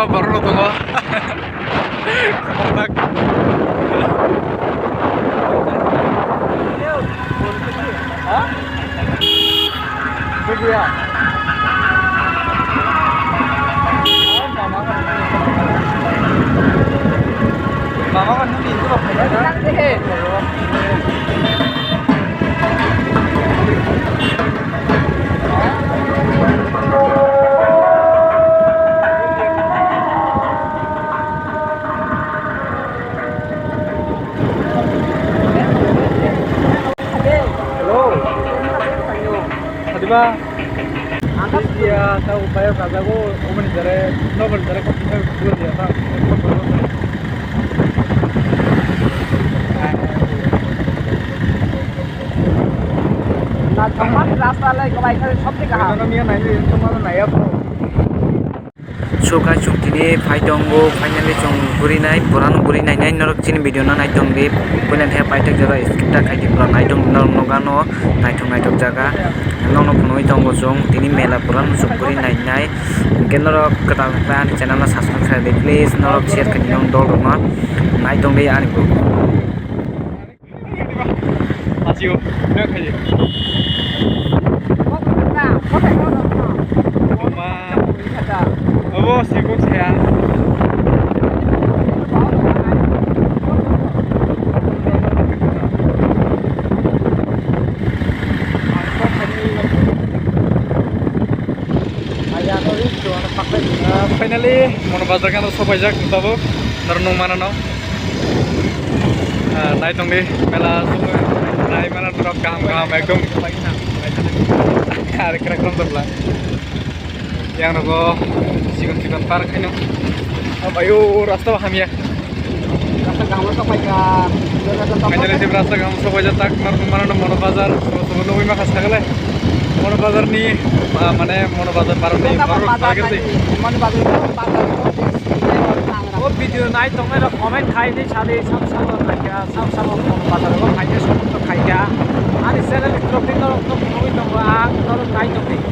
baru tunggu. Kompak. Hah? Begitu ya. Mama kan nanti itu loh. Ba dia tahu upaya kazago umur dari novel dari komputer dua dia tak nah tempat rasa lagi kebaikan seperti kah? Namanya nanti cuma naik apa? So guys, chung tini pai dongo finally chung guri nai norok chin video na nai dong dip pulen he pai tek jara skipta khai di puran nai dong nogano nai jaga nong punoi dongo chung tini mela puran chung guri nai gen norok kata plan channel na subscribe khai de please norok share khai dong dol ma nai dong de ani bro Asyik, nak aja. Oh, sibuk saya. Finally, mau bazar kan so banyak tahu, terus mana no? Naik tong deh, mela semua, naik mana terus kaham ekdom. Hari kira-kira terbelah. Yang nago sigon park ini. Ayo rasta paham ya. Rasa kamu sampai ke Kayaknya sih rasta kamu sampai tak mana mono bazar. Sebelum ini mah khas kagak mono bazar nih, mana mono bazar baru nih baru lagi sih. Mono bazar. Oh video naik dong ada komen khai nih cari sama mono bazar lo khai nih semua tuh khai ya. Ani channel itu pintar untuk nungguin dong bang, terus naik dong nih.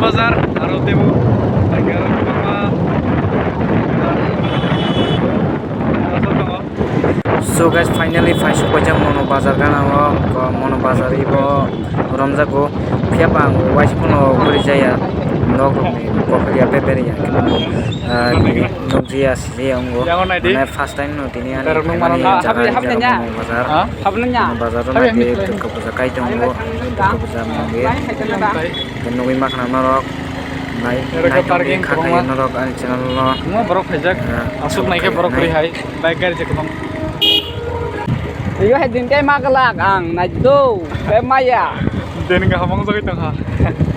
Bazar, harus demo. Agar apa? So guys, finally faisal pajang mono bazar kan awo mono bazar ibo ramza ko piapa ang wais puno guri jaya nog ni kokriya beberia nogjiya sili anggo na first time no tini ani jaga bazar Habnanya. bazar na de ko kai tonggo ko bazar mangge nogui makna norok nai parking khakai norok ani channel lo Semua borok pajak, asuk naiknya borok rihai, baik garis ekdom. Iyo hedin kay makalak ang najdo kay maya. Dan nggak hamang sakit tengah.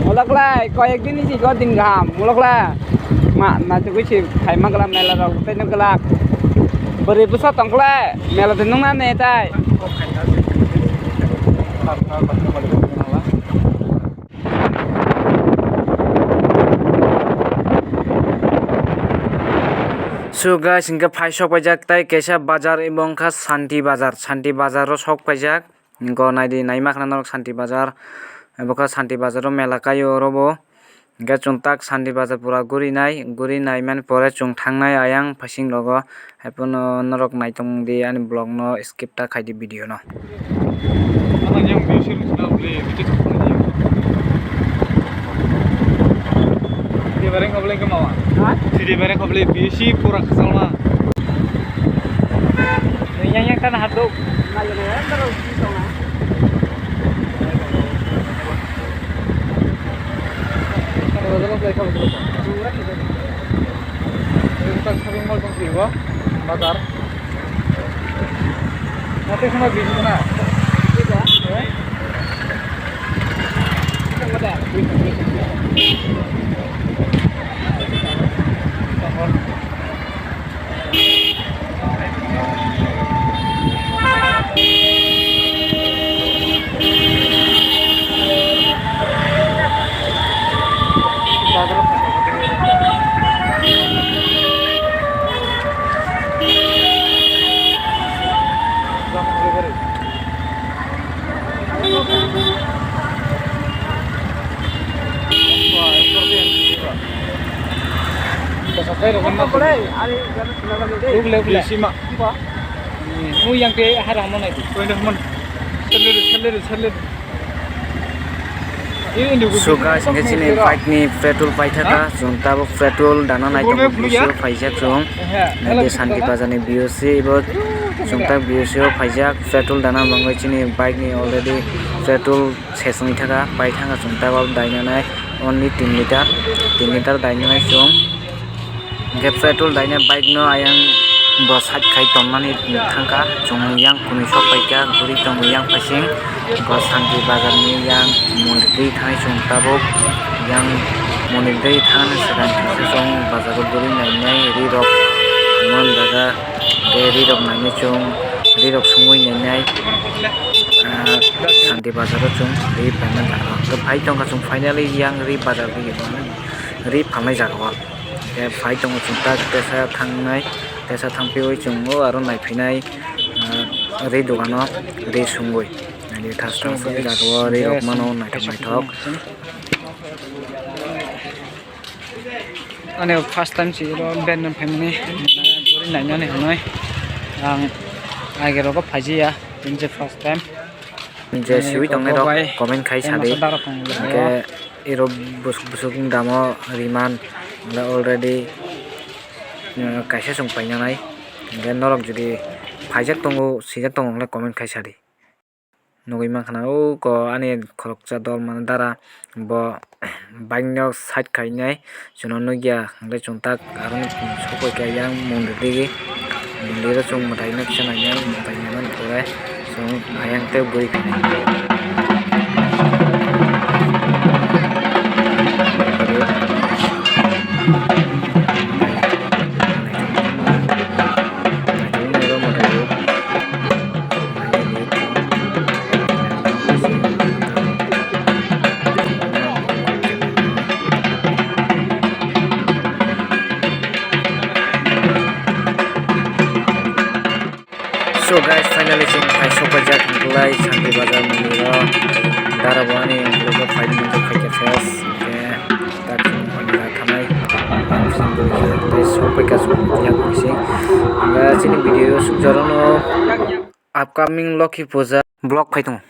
Mulak lai koyak din isi ko din gam. Mulak lai. Ma na tu kusi kay makalam mela ro ten kelak. Beri pusat tong lai mela tenung na ne tai. So guys, inka faisal pajak tai kesa bazar ebong kha Shanti bazar ro sok pajak inko naidi naimak nanok Shanti bazar eboka Shanti bazar ro mela kayo robo inka chungtak Shanti bazar pura guri nai man pore chung thangnai ayang phasing logo haipun norok naitong di ani blog no skip ta khaidi video no Mana yang bisa sudah beli, itu dia bareng kau beli ke mana? Dia bareng kau beli bisi pura kesal mah. Yang kan haduk. Ngayon terus dito na. Kalau dalam beli kau beli. Kita shopping mall kau beli wah, bazar. Nanti sama bisi mana? Tidak. Kita ada. sampai rokan mah boleh ari jangan kenal deh ugle ugle sima mu yang ke harang mana itu koin dah mon selir ini ndu So guys, ini sini fight ni petrol fight thaka, junta bo petrol dana nai tong bisu paijak jong. Nade Shanti Bazar ni BOC bo junta BOC paijak petrol dana bangoi sini bike ni already petrol sesong thaka, bike thanga junta bo daina nai only 3 liter daina nai jong. Ge petrol daina bike no ayang bo sat khai tomani thangka jong yang kuni shop paika guri tong yang pasing ko Shanti Bazar ni yang mondir thai junta bo yang mondir than sedan song bazar guri nai ri rok mon daga ge ri rok nai chung ri rok sungoi nai Shanti Bazar chung ri payment to phai tong ka chung finally yang ri bazar ri phamai jago ge phai tong junta tesa thangpioi chungo aro naiphinai ri dogano ri sungoi nai thasta soi jago ri rok mano naithok ane first time si ro ben family gori nai nai noi ang agero ko phaji ya pinje first time je siwi tongne rok comment khai sade ke ero busuk damo riman already kaisa sung painanai then norok jodi phaijak tongo sijak tongo comment khai sade nugui mankhana o ko ani khorokcha dol man dara bo bike nok side khainai jono nugya le chungtak aron sokoi ka yang mondir digi mondir chung matai nak chana yang matai man pore chung ayang te buri So guys, finally sing khai sopajak mulai Shanti Bazar mundiro darabani logo fight minute khai face ke tak mangga thanai sampai sopai ka yang sing anga sini video sujorono upcoming Lokhi Puja vlog khai tong